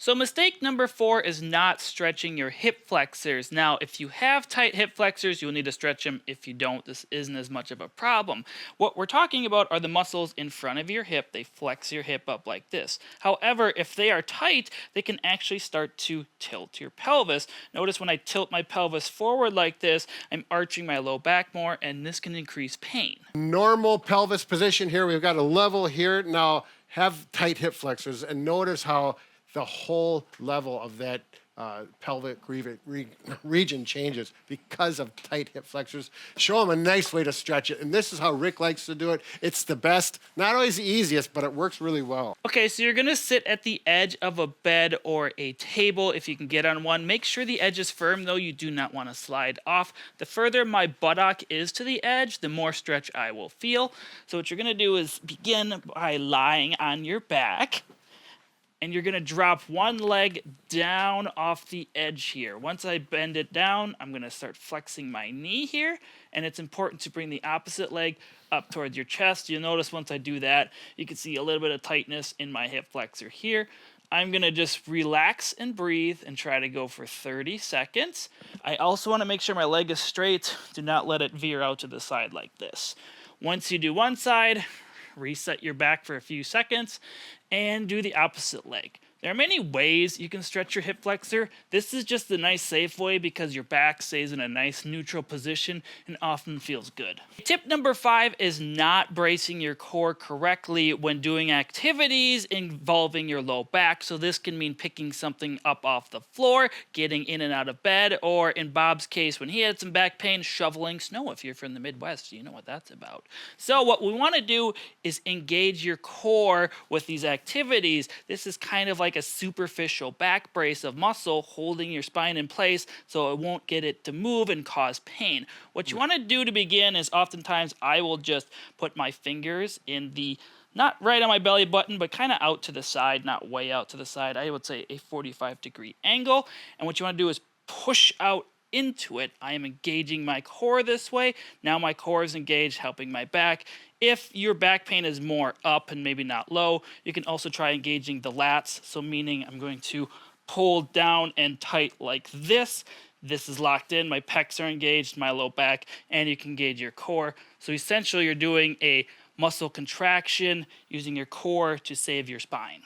So mistake number 4 is not stretching your hip flexors. Now, if you have tight hip flexors, you'll need to stretch them. If you don't, this isn't as much of a problem. What we're talking about are the muscles in front of your hip. They flex your hip up like this. However, if they are tight, they can actually start to tilt your pelvis. Notice when I tilt my pelvis forward like this, I'm arching my low back more, and this can increase pain. Normal pelvis position here. We've got a level here. Now have tight hip flexors and notice how the whole level of that pelvic region changes because of tight hip flexors. Show them a nice way to stretch it. And this is how Rick likes to do it. It's the best, not always the easiest, but it works really well. Okay, so you're gonna sit at the edge of a bed or a table if you can get on one. Make sure the edge is firm though, you do not want to slide off. The further my buttock is to the edge, the more stretch I will feel. So what you're gonna do is begin by lying on your back. And you're gonna drop one leg down off the edge here. Once I bend it down, I'm gonna start flexing my knee here, and it's important to bring the opposite leg up towards your chest. You'll notice once I do that, you can see a little bit of tightness in my hip flexor here. I'm gonna just relax and breathe and try to go for 30 seconds. I also wanna make sure my leg is straight. Do not let it veer out to the side like this. Once you do one side, reset your back for a few seconds, and do the opposite leg. There are many ways you can stretch your hip flexor. This is just the nice safe way because your back stays in a nice neutral position and often feels good. Tip number 5 is not bracing your core correctly when doing activities involving your low back. So this can mean picking something up off the floor, getting in and out of bed, or in Bob's case, when he had some back pain, shoveling snow. If you're from the Midwest, you know what that's about. So what we want to do is engage your core with these activities. This is kind of like a superficial back brace of muscle holding your spine in place so it won't get it to move and cause pain. What you want to do to begin is oftentimes I will just put my fingers in the, not right on my belly button, but kind of out to the side, not way out to the side. I would say a 45-degree angle. And what you want to do is push out into it. I am engaging my core this way. Now my core is engaged, helping my back. If your back pain is more up and maybe not low, you can also try engaging the lats. So meaning I'm going to pull down and tight like this. This is locked in, my pecs are engaged, my low back, and you can engage your core. So essentially you're doing a muscle contraction using your core to save your spine.